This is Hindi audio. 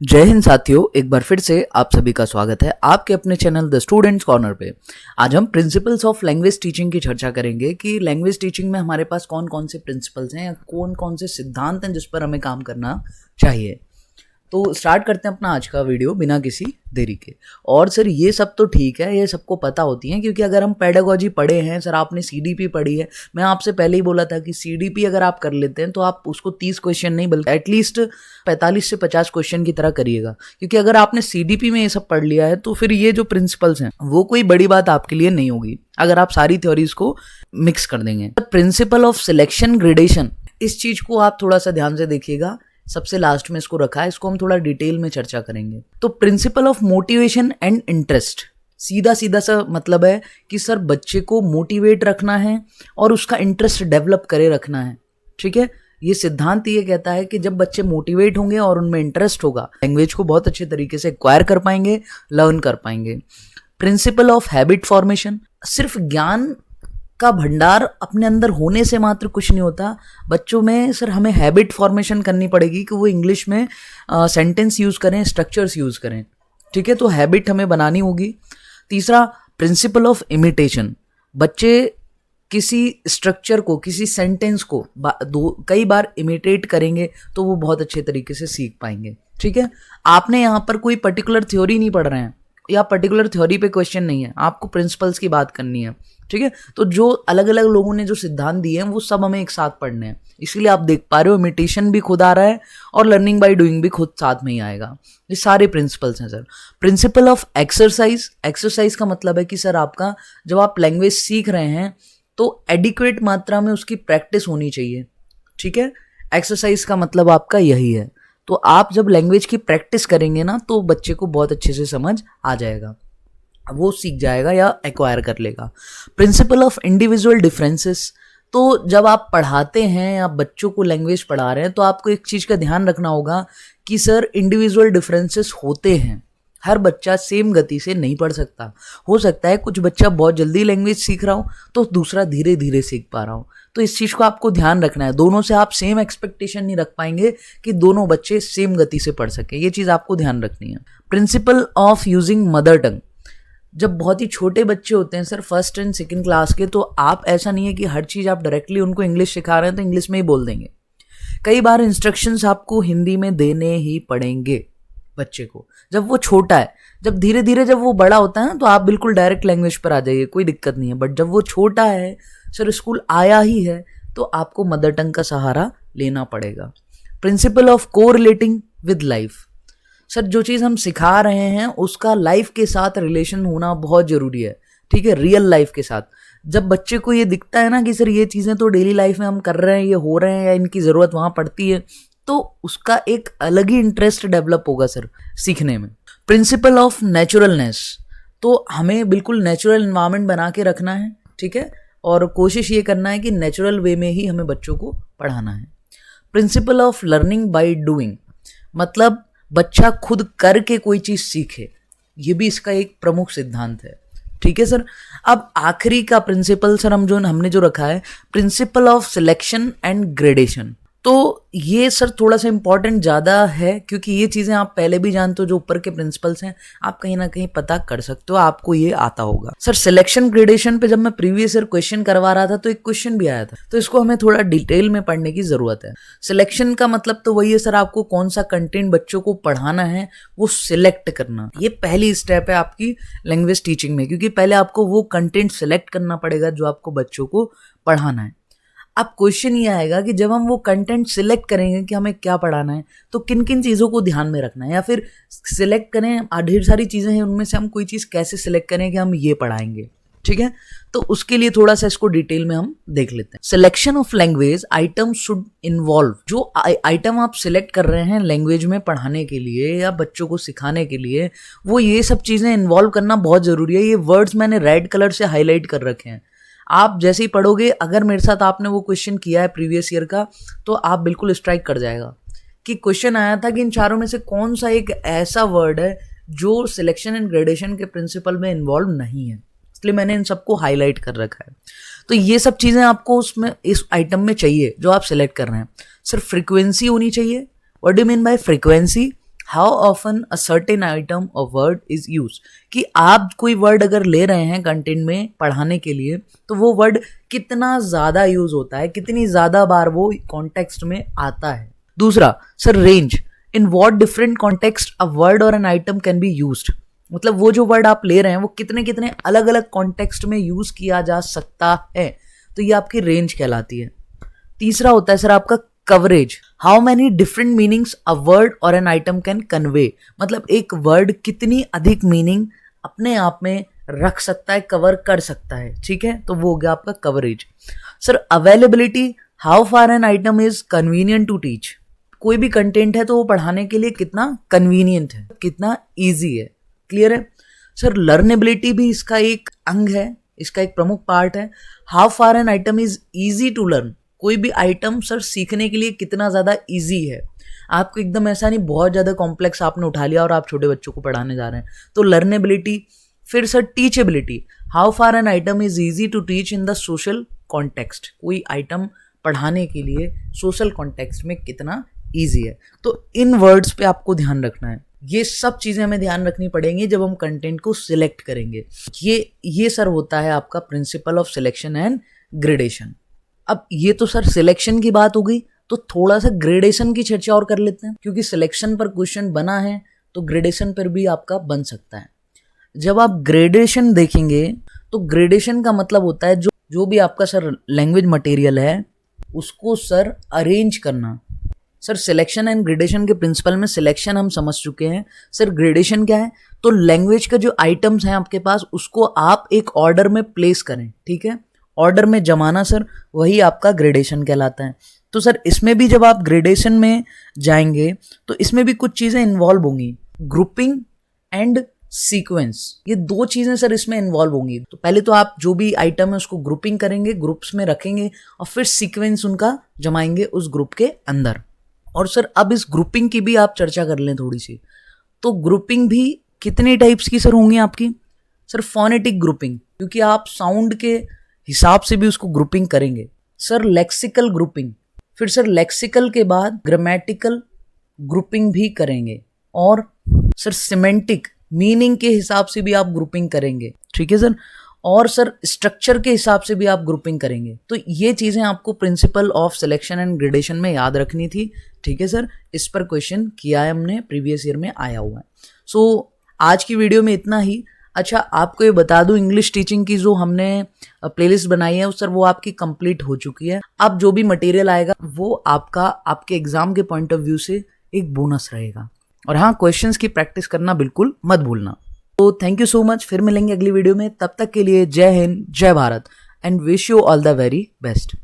जय हिंद साथियों, एक बार फिर से आप सभी का स्वागत है आपके अपने चैनल द स्टूडेंट्स कॉर्नर पे। आज हम प्रिंसिपल्स ऑफ लैंग्वेज टीचिंग की चर्चा करेंगे कि लैंग्वेज टीचिंग में हमारे पास कौन कौन से प्रिंसिपल्स हैं या कौन कौन से सिद्धांत हैं जिस पर हमें काम करना चाहिए। तो स्टार्ट करते हैं अपना आज का वीडियो बिना किसी देरी के। और सर ये सब तो ठीक है, ये सबको पता होती है क्योंकि अगर हम पेडागोजी पढ़े हैं, सर आपने सीडीपी पढ़ी है, मैं आपसे पहले ही बोला था कि सीडीपी अगर आप कर लेते हैं तो आप उसको 30 क्वेश्चन नहीं बल्कि एटलीस्ट 45 से 50 क्वेश्चन की तरह करिएगा। क्योंकि अगर आपने सीडीपी में ये सब पढ़ लिया है तो फिर ये जो प्रिंसिपल्स हैं वो कोई बड़ी बात आपके लिए नहीं होगी अगर आप सारी थ्योरीज को मिक्स कर देंगे। प्रिंसिपल ऑफ सिलेक्शन ग्रेडेशन, इस चीज को आप थोड़ा सा ध्यान से देखिएगा, सबसे लास्ट में इसको रखा है, इसको हम थोड़ा डिटेल में चर्चा करेंगे। तो principle of motivation and interest, सीधा सीधा सा मतलब है कि सर बच्चे को मोटिवेट रखना है और उसका इंटरेस्ट डेवलप करे रखना है। ठीक है, ये सिद्धांत ये कहता है कि जब बच्चे मोटिवेट होंगे और उनमें इंटरेस्ट होगा, लैंग्वेज को बहुत अच्छे तरीके से एक्वायर कर पाएंगे, लर्न कर पाएंगे। प्रिंसिपल ऑफ हैबिट फॉर्मेशन, सिर्फ ज्ञान का भंडार अपने अंदर होने से मात्र कुछ नहीं होता, बच्चों में सर हमें हैबिट फॉर्मेशन करनी पड़ेगी कि वो इंग्लिश में सेंटेंस यूज़ करें, स्ट्रक्चर्स यूज़ करें। ठीक है, तो हैबिट हमें बनानी होगी। तीसरा, प्रिंसिपल ऑफ इमिटेशन, बच्चे किसी स्ट्रक्चर को, किसी सेंटेंस को कई बार इमिटेट करेंगे तो वो बहुत अच्छे तरीके से सीख पाएंगे। ठीक है, आपने यहाँ पर कोई पर्टिकुलर थ्योरी नहीं पढ़ रहे हैं या पर्टिकुलर थ्योरी पे क्वेश्चन नहीं है, आपको प्रिंसिपल्स की बात करनी है। ठीक है, तो जो अलग अलग लोगों ने जो सिद्धांत दिए हैं वो सब हमें एक साथ पढ़ने हैं, इसीलिए आप देख पा रहे हो इमिटेशन भी खुद आ रहा है और लर्निंग बाय डूइंग भी खुद साथ में ही आएगा। ये सारे प्रिंसिपल्स हैं sir. Principle of exercise, exercise का मतलब है कि सर आपका जब आप लैंग्वेज सीख रहे हैं तो एडिक्वेट मात्रा में उसकी प्रैक्टिस होनी चाहिए। ठीक है, एक्सरसाइज का मतलब आपका यही है। तो आप जब लैंग्वेज की प्रैक्टिस करेंगे ना तो बच्चे को बहुत अच्छे से समझ आ जाएगा, वो सीख जाएगा या एक्वायर कर लेगा। प्रिंसिपल ऑफ इंडिविजुअल डिफरेंसेस, तो जब आप पढ़ाते हैं या बच्चों को लैंग्वेज पढ़ा रहे हैं तो आपको एक चीज़ का ध्यान रखना होगा कि सर इंडिविजुअल डिफरेंसेस होते हैं, हर बच्चा सेम गति से नहीं पढ़ सकता। हो सकता है कुछ बच्चा बहुत जल्दी लैंग्वेज सीख रहा हो तो दूसरा धीरे धीरे सीख पा रहा हो, तो इस चीज़ को आपको ध्यान रखना है। दोनों से आप सेम एक्सपेक्टेशन नहीं रख पाएंगे कि दोनों बच्चे सेम गति से पढ़ सके, ये चीज़ आपको ध्यान रखनी है। Principle of using mother tongue, जब बहुत ही छोटे बच्चे होते हैं sir first and second class के, तो आप ऐसा नहीं है कि हर चीज़ आप डायरेक्टली उनको इंग्लिश सिखा रहे हैं तो इंग्लिश में ही बोल देंगे। कई बार इंस्ट्रक्शंस आपको हिंदी में देने ही पड़ेंगे बच्चे को, जब वो छोटा है। जब धीरे धीरे जब वो बड़ा होता है ना तो आप बिल्कुल डायरेक्ट लैंग्वेज पर आ जाइए, कोई दिक्कत नहीं है। बट जब वो छोटा है, सर स्कूल आया ही है, तो आपको मदर टंग का सहारा लेना पड़ेगा। Principle of correlating with life, sir जो चीज़ हम सिखा रहे हैं उसका लाइफ के साथ रिलेशन होना बहुत ज़रूरी है। ठीक है, रियल लाइफ के साथ। जब बच्चे को ये दिखता है ना कि सर ये चीज़ें तो डेली लाइफ में हम कर रहे हैं, ये हो रहे हैं या इनकी ज़रूरत वहाँ पड़ती है, तो उसका एक अलग ही इंटरेस्ट डेवलप होगा सर सीखने में। प्रिंसिपल ऑफ नेचुरलनेस, तो हमें बिल्कुल नेचुरल इन्वायरमेंट बना के रखना है। ठीक है, और कोशिश ये करना है कि नेचुरल वे में ही हमें बच्चों को पढ़ाना है। Principle of learning by doing, मतलब बच्चा खुद करके कोई चीज़ सीखे, ये भी इसका एक प्रमुख सिद्धांत है। ठीक है सर, अब आखिरी का प्रिंसिपल सर हमने जो रखा है, principle of selection and gradation. तो ये सर थोड़ा सा इंपॉर्टेंट ज़्यादा है क्योंकि ये चीज़ें आप पहले भी जानते हो, जो ऊपर के प्रिंसिपल्स हैं आप कहीं ना कहीं पता कर सकते हो, आपको ये आता होगा। सर सिलेक्शन ग्रेडेशन पे जब मैं प्रीवियस ईयर क्वेश्चन करवा रहा था तो एक क्वेश्चन भी आया था, तो इसको हमें थोड़ा डिटेल में पढ़ने की ज़रूरत है। सिलेक्शन का मतलब तो वही है सर, आपको कौन सा कंटेंट बच्चों को पढ़ाना है वो सिलेक्ट करना। ये पहली स्टेप है आपकी लैंग्वेज टीचिंग में, क्योंकि पहले आपको वो कंटेंट सिलेक्ट करना पड़ेगा जो आपको बच्चों को पढ़ाना है। अब क्वेश्चन ये आएगा कि जब हम वो कंटेंट सिलेक्ट करेंगे कि हमें क्या पढ़ाना है तो किन किन चीज़ों को ध्यान में रखना है, या फिर सिलेक्ट करें, ढेर सारी चीज़ें हैं उनमें से हम कोई चीज़ कैसे सिलेक्ट करें कि हम ये पढ़ाएंगे। ठीक है, तो उसके लिए थोड़ा सा इसको डिटेल में हम देख लेते हैं। Selection of language item should involve, जो आइटम आप सिलेक्ट कर रहे हैं लैंग्वेज में पढ़ाने के लिए या बच्चों को सिखाने के लिए, वो ये सब चीज़ें इन्वॉल्व करना बहुत ज़रूरी है। ये वर्ड्स मैंने रेड कलर से हाईलाइट कर रखे हैं, आप जैसे ही पढ़ोगे, अगर मेरे साथ आपने वो क्वेश्चन किया है प्रीवियस ईयर का, तो आप बिल्कुल स्ट्राइक कर जाएगा कि क्वेश्चन आया था कि इन चारों में से कौन सा एक ऐसा वर्ड है जो सिलेक्शन एंड ग्रेडेशन के प्रिंसिपल में इन्वॉल्व नहीं है, इसलिए मैंने इन सबको हाईलाइट कर रखा है। तो ये सब चीज़ें आपको उसमें इस आइटम में चाहिए जो आप सिलेक्ट कर रहे हैं। सिर्फ फ्रीक्वेंसी होनी चाहिए। What do you mean by frequency? How often a certain item और वर्ड इज यूज, कि आप कोई वर्ड अगर ले रहे हैं कंटेंट में पढ़ाने के लिए तो वो वर्ड कितना ज़्यादा यूज होता है, कितनी ज़्यादा बार वो कॉन्टेक्स्ट में आता है। दूसरा sir, range, in what different context a word or an item can be used, मतलब वो जो वर्ड आप ले रहे हैं वो कितने कितने अलग अलग कॉन्टेक्स्ट में यूज किया जा सकता है, तो ये आपकी रेंज कहलाती है। तीसरा होता है सर आपका coverage, how many different meanings a word or an item can convey, मतलब एक वर्ड कितनी अधिक मीनिंग अपने आप में रख सकता है, कवर कर सकता है, ठीक है, तो वो हो गया आपका coverage. Sir availability, how far an item is convenient to teach, कोई भी कंटेंट है तो वो पढ़ाने के लिए कितना कन्वीनियंट है, कितना ईजी है, क्लियर है। सर लर्नेबिलिटी भी इसका एक अंग है, इसका एक प्रमुख पार्ट है, how far an item is easy to learn, कोई भी आइटम सर सीखने के लिए कितना ज़्यादा ईजी है, आपको एकदम ऐसा नहीं बहुत ज़्यादा कॉम्प्लेक्स आपने उठा लिया और आप छोटे बच्चों को पढ़ाने जा रहे हैं, तो लर्नेबिलिटी। फिर sir teachability, how far an item is easy to teach in the social context, कोई आइटम पढ़ाने के लिए सोशल कॉन्टेक्स्ट में कितना ईजी है, तो इन वर्ड्स पे आपको ध्यान रखना है। ये सब चीज़ें हमें ध्यान रखनी पड़ेंगी जब हम कंटेंट को सिलेक्ट करेंगे। ये सर होता है आपका principle of selection and gradation. अब ये तो सर सिलेक्शन की बात हो गई, तो थोड़ा सा ग्रेडेशन की चर्चा और कर लेते हैं, क्योंकि सिलेक्शन पर क्वेश्चन बना है तो ग्रेडेशन पर भी आपका बन सकता है। जब आप ग्रेडेशन देखेंगे तो ग्रेडेशन का मतलब होता है जो भी आपका सर लैंग्वेज मटेरियल है उसको सर अरेंज करना। सर सिलेक्शन एंड ग्रेडेशन के प्रिंसिपल में सिलेक्शन हम समझ चुके हैं, सर ग्रेडेशन क्या है, तो लैंग्वेज का जो आइटम्स हैं आपके पास उसको आप एक ऑर्डर में प्लेस करें, ठीक है, ऑर्डर में जमाना सर वही आपका ग्रेडेशन कहलाता है। तो सर इसमें भी जब आप ग्रेडेशन में जाएंगे तो इसमें भी कुछ चीज़ें इन्वॉल्व होंगी, ग्रुपिंग एंड सीक्वेंस, ये दो चीज़ें सर इसमें इन्वॉल्व होंगी। तो पहले तो आप जो भी आइटम है उसको ग्रुपिंग करेंगे, ग्रुप्स में रखेंगे और फिर सीक्वेंस उनका जमाएंगे उस ग्रुप के अंदर। और सर अब इस ग्रुपिंग की भी आप चर्चा कर लें थोड़ी सी, तो ग्रुपिंग भी कितने टाइप्स की सर होंगी आपकी, सर फोनेटिक ग्रुपिंग, क्योंकि आप साउंड के हिसाब से भी उसको ग्रुपिंग करेंगे, सर लेक्सिकल ग्रुपिंग, फिर सर लेक्सिकल के बाद ग्रामेटिकल ग्रुपिंग भी करेंगे, और सर सिमेंटिक मीनिंग के हिसाब से भी आप ग्रुपिंग करेंगे, ठीक है सर, और सर स्ट्रक्चर के हिसाब से भी आप ग्रुपिंग करेंगे। तो ये चीज़ें आपको principle of selection and gradation में याद रखनी थी, ठीक है सर, इस पर क्वेश्चन किया है हमने, प्रीवियस ईयर में आया हुआ है। सो आज की वीडियो में इतना ही। अच्छा आपको ये बता दूं, इंग्लिश टीचिंग की जो हमने प्लेलिस्ट बनाई है सर वो आपकी कंप्लीट हो चुकी है। अब जो भी मटेरियल आएगा वो आपके एग्जाम के पॉइंट ऑफ व्यू से एक बोनस रहेगा। और हाँ, क्वेश्चंस की प्रैक्टिस करना बिल्कुल मत भूलना। तो थैंक यू सो मच, फिर मिलेंगे अगली वीडियो में, तब तक के लिए जय हिंद, जय Bharat and wish you all the very best.